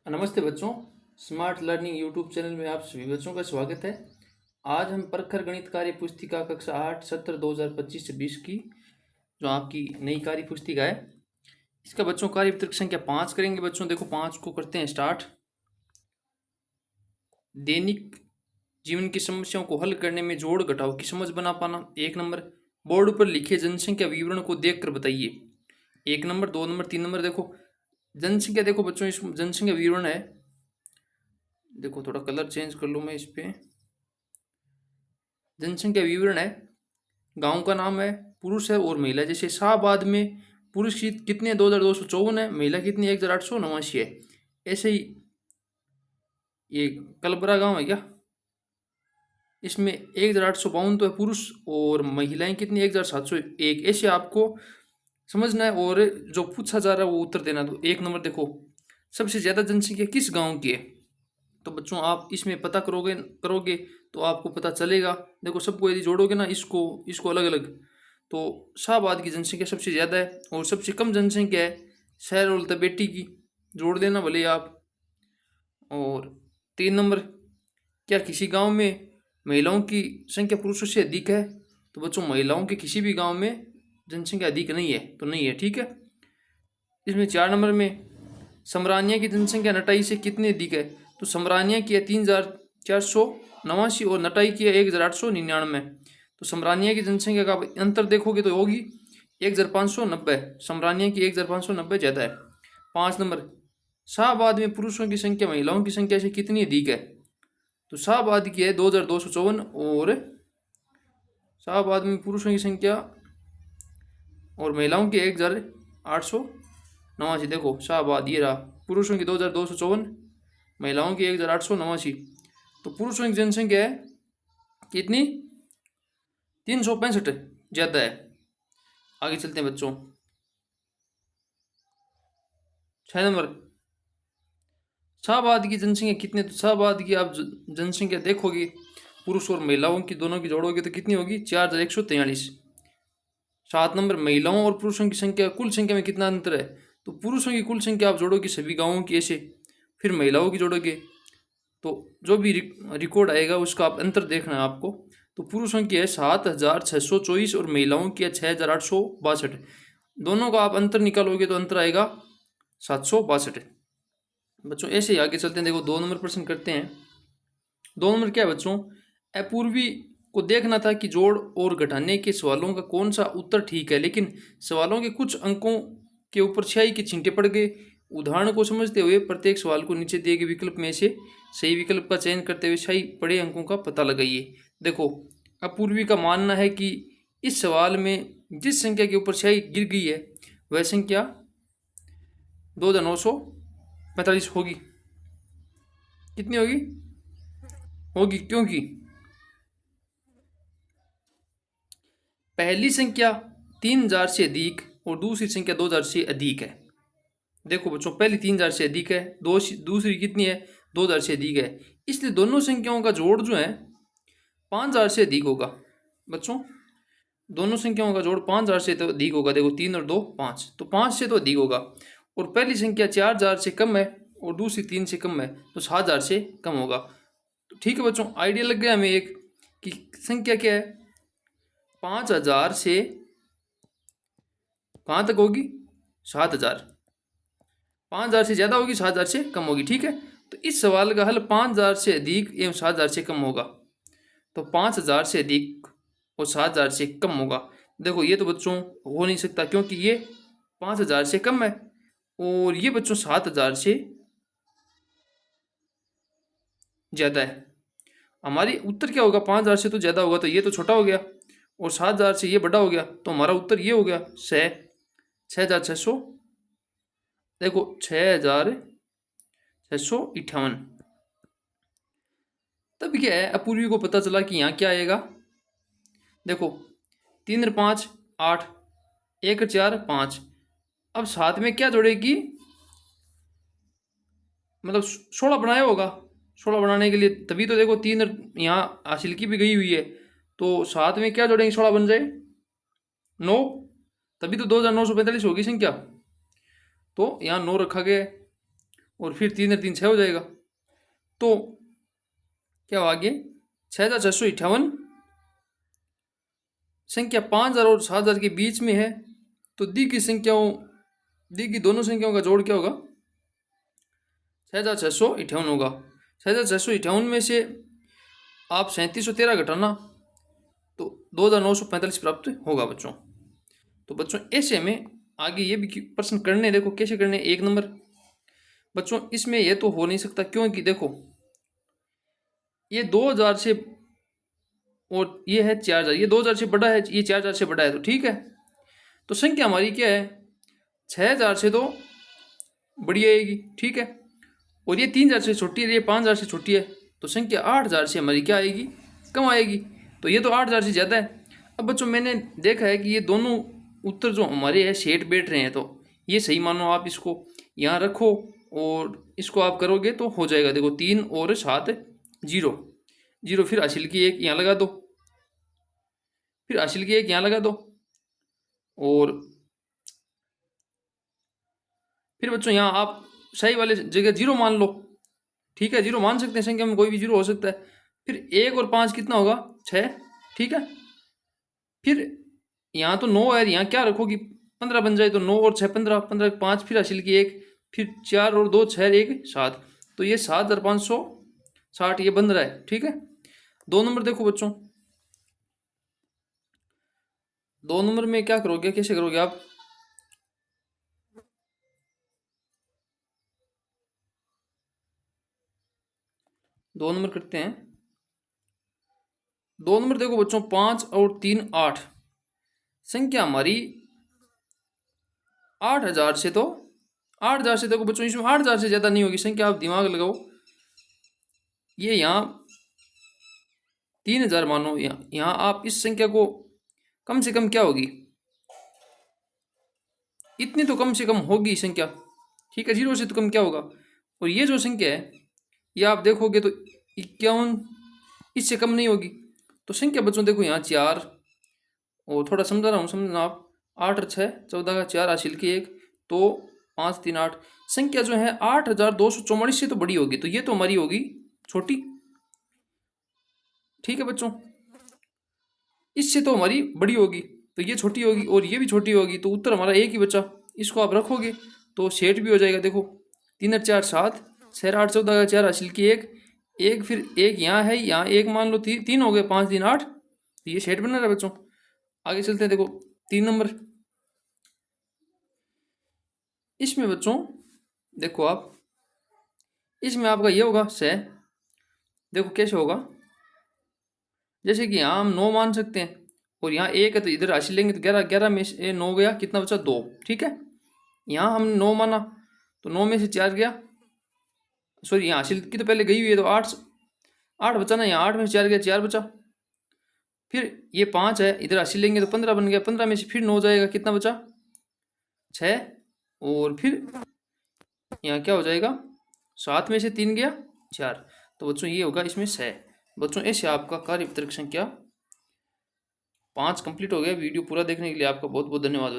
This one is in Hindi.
नमस्ते बच्चों। स्मार्ट लर्निंग यूट्यूब चैनल में आप सभी बच्चों का स्वागत है। आज हम प्रखर गणित कार्य पुस्तिका कक्षा 8 सत्र 2025 से 20 की जो आपकी नई कार्य पुस्तिका है, इसका बच्चों कार्य वितरक संख्या 5 करेंगे। बच्चों देखो 5 को करते हैं स्टार्ट। दैनिक जीवन की समस्याओं को हल करने में जोड़ घटाव की समझ बना पाना। 1 नंबर, बोर्ड पर लिखे जनसंख्या विवरण को देखकर बताइए। 1 नंबर, 2 नंबर, 3 नंबर। देखो जनसंख्या, देखो बच्चों इस जनसंख्या विवरण है, देखो थोड़ा कलर चेंज कर लूँ मैं इस पे। जनसंख्या विवरण है, गांव का नाम है, पुरुष है और महिला। जैसे शाहबाद में पुरुष की कितने 2254 है, महिला कितनी 1889 है। ऐसे ही ये कलबरा गांव है क्या, इसमें 1852 तो है पुरुष और महिलाएं कितनी 1701। ऐसे आपको समझना है और जो पूछा जा रहा है वो उत्तर देना। तो 1 नंबर देखो, सबसे ज्यादा जनसंख्या किस गांव की है, तो बच्चों आप इसमें पता करोगे करोगे तो आपको पता चलेगा। देखो सबको यदि जोड़ोगे ना, इसको इसको अलग अलग, तो शाहबाद की जनसंख्या सबसे ज़्यादा है और सबसे कम जनसंख्या है शहर और तबेटी की। जोड़ देना भले आप। और 3 नंबर, क्या किसी गांव में महिलाओं की संख्या पुरुषों से अधिक है, तो बच्चों महिलाओं के किसी भी गांव में जनसंख्या अधिक नहीं है, तो नहीं है, ठीक है। इसमें 4 नंबर में समरानिया की जनसंख्या नटाई से कितनी अधिक है, तो समरानिया की है 3489 और नटाई की है 1899। तो समरानिया की जनसंख्या का अंतर देखोगे तो होगी 1590, समरानिया की 1590 ज़्यादा है। 5 नंबर, शाहबाद में पुरुषों की संख्या महिलाओं की संख्या से कितनी अधिक है, तो शाहबाद की है 2254 और शाहबाद में पुरुषों की संख्या और महिलाओं की 1889। देखो शाहबाद ये रहा, पुरुषों की 2254, महिलाओं की 1889। तो पुरुषों की जनसंख्या है कितनी 365 ज़्यादा है। आगे चलते हैं बच्चों। 6 नंबर, शाहबाद की जनसंख्या कितनी, तो शाहबाद की आप जनसंख्या देखोगे पुरुष और महिलाओं की दोनों की जोड़ोगे तो कितनी होगी 4143। 7 नंबर, महिलाओं और पुरुषों की संख्या कुल संख्या में कितना अंतर है, तो पुरुषों की कुल संख्या आप जोड़ोगे सभी गांवों की ऐसे, फिर महिलाओं की जोड़ोगे तो जो भी रिकॉर्ड आएगा उसका आप अंतर देखना है आपको। तो पुरुषों की है 7624 और महिलाओं की है 6862। दोनों का आप अंतर निकालोगे तो अंतर आएगा 762। बच्चों ऐसे ही आगे चलते हैं। देखो 2 नंबर प्रश्न करते हैं। 2 नंबर क्या है बच्चों, अपूर्वी को देखना था कि जोड़ और घटाने के सवालों का कौन सा उत्तर ठीक है, लेकिन सवालों के कुछ अंकों के ऊपर स्याही के छींटे पड़ गए। उदाहरण को समझते हुए प्रत्येक सवाल को नीचे दिए गए विकल्प में से सही विकल्प का चयन करते हुए स्याही पड़े अंकों का पता लगाइए। देखो अपूर्वी का मानना है कि इस सवाल में जिस संख्या के ऊपर स्याही गिर गई है वह संख्या 2945 होगी। कितनी होगी, होगी क्योंकि पहली संख्या 3000 से अधिक और दूसरी संख्या 2000 से अधिक है। देखो बच्चों पहली 3000 से अधिक है, दूसरी कितनी है 2000 से अधिक है, इसलिए दोनों संख्याओं का जोड़ जो है 5000 से अधिक होगा। बच्चों दोनों संख्याओं का जोड़ 5000 से तो अधिक होगा। देखो 3 और 2 5, तो 5 से तो अधिक होगा। और पहली संख्या 4000 से कम है और दूसरी 3 से कम है, तो 7000 से कम होगा। तो ठीक है बच्चों, आइडिया लग गया हमें एक कि संख्या क्या है 5000 से कहाँ तक होगी 7000, 5000 से ज़्यादा होगी 7000 से कम होगी, ठीक है। तो इस सवाल का हल 5000 से अधिक एवं 7000 से कम होगा, तो 5000 से अधिक और 7000 से कम होगा। देखो ये तो बच्चों हो नहीं सकता क्योंकि ये 5000 से कम है और ये बच्चों 7000 से ज़्यादा है। हमारी उत्तर क्या होगा 5000 से तो ज़्यादा होगा, तो ये तो छोटा हो गया और 7000 से ये बड़ा हो गया, तो हमारा उत्तर ये हो गया 6600। देखो 6658। तब क्या है अपूर्वी को पता चला कि यहाँ क्या आएगा। देखो 3 और 5 8, 1 और 4 5, अब साथ में क्या जोड़ेगी, मतलब 16 बनाया होगा। 16 बनाने के लिए तभी तो देखो 3 और यहाँ हासिल की भी गई हुई है, तो साथ में क्या जोड़ेंगे 16 बन जाए 9, तभी तो 2945 होगी संख्या। तो यहाँ 9 रखा गया है और फिर 3 और 3 6 हो जाएगा। तो क्या हो आगे 6,658 संख्या 5,000 और 7,000 के बीच में है। तो दी की दोनों संख्याओं का जोड़ क्या होगा 6,658 होगा। 6,658 में से आप 3,713 घटाना तो 2,945 प्राप्त होगा बच्चों। तो बच्चों ऐसे में आगे ये भी प्रश्न करने, देखो कैसे करने। 1 नंबर बच्चों इसमें ये तो हो नहीं सकता, क्योंकि देखो ये 2,000 से और ये है 4,000, ये 2,000 से बड़ा है, ये 4,000 से बड़ा है, तो ठीक है। तो संख्या हमारी क्या है 6,000 से तो बड़ी आएगी, ठीक है। और ये 3,000 से छोटी है, ये 5,000 से छोटी है। तो संख्या 8,000 से हमारी क्या आएगी कम आएगी। तो ये तो 8,000 से ज़्यादा है। अब बच्चों मैंने देखा है कि ये दोनों उत्तर जो हमारे हैं सेट बैठ रहे हैं, तो ये सही मानो। आप इसको यहाँ रखो और इसको आप करोगे तो हो जाएगा। देखो 3 और 7 0 0, फिर हासिल की 1 यहाँ लगा दो, फिर हासिल की 1 यहाँ लगा दो, और फिर बच्चों यहाँ आप सही वाले जगह 0 मान लो, ठीक है। 0 मान सकते हैं, संख्या में कोई भी 0 हो सकता है। फिर 1 और 5 कितना होगा 6, ठीक है। फिर यहाँ तो 9 है, यहाँ क्या रखोगी 15 बन जाए, तो 9 और 6 15, 15 5, फिर हासिल की 1, फिर 4 और 2 6 1 7। तो ये 7,560 ये बन रहा है, ठीक है। 2 नंबर देखो बच्चों, 2 नंबर में क्या करोगे, कैसे करोगे आप। 2 नंबर करते हैं। 2 नंबर देखो बच्चों 5 और 3 8, संख्या हमारी 8,000 से तो 8,000 से देखो बच्चों इसमें 8,000 से ज़्यादा नहीं होगी संख्या। आप दिमाग लगाओ, ये यहाँ 3,000 मानो, यहाँ आप इस संख्या को कम से कम क्या होगी, इतनी तो कम से कम होगी संख्या, ठीक है। 0 से तो कम क्या होगा। और ये जो संख्या है ये आप देखोगे तो 51, इससे कम नहीं होगी। तो संख्या बच्चों देखो यहाँ 4, और थोड़ा समझा रहा हूँ, समझना आप। 8 और 6 14 का 4 हासिल की 1, तो 5 3 8। संख्या जो है 8,244 से तो बड़ी होगी, तो ये तो हमारी होगी छोटी, ठीक है बच्चों। इससे तो हमारी बड़ी होगी, तो ये छोटी होगी और ये भी छोटी होगी। तो उत्तर हमारा एक ही बचा, इसको आप रखोगे तो सेट भी हो जाएगा। देखो 3 और 4 7, 6 8 14 का 4 हासिल की 1 1, फिर 1 यहाँ है, यहाँ 1 मान लो, 3 हो गए, 5 3 8। तो ये सेट बन रहा है बच्चों। आगे चलते हैं। देखो 3 नंबर, इसमें बच्चों देखो आप, इसमें आपका ये होगा से, देखो कैसे होगा। जैसे कि यहाँ हम 9 मान सकते हैं, और यहाँ 1 है तो इधर हासिल लेंगे तो 11, 11 में से 9 गया, कितना बचा 2, ठीक है। यहाँ हमने 9 माना तो 9 में से 4 गया, सॉरी यहाँ हासिल की तो पहले गई हुई है, तो 8 8 बचा ना, यहाँ 8 में से 4 गया, 4 बचा। फिर ये 5 है, इधर हासिल लेंगे तो 15 बन गया, 15 में से फिर 9 जाएगा, कितना बचा 6, और फिर यहाँ क्या हो जाएगा 7 में से 3 गया 4। तो बच्चों ये होगा इसमें 6। बच्चों ऐसे आपका कार्य वितरक संख्या 5 कंप्लीट हो गया। वीडियो पूरा देखने के लिए आपका बहुत बहुत धन्यवाद बच्चों।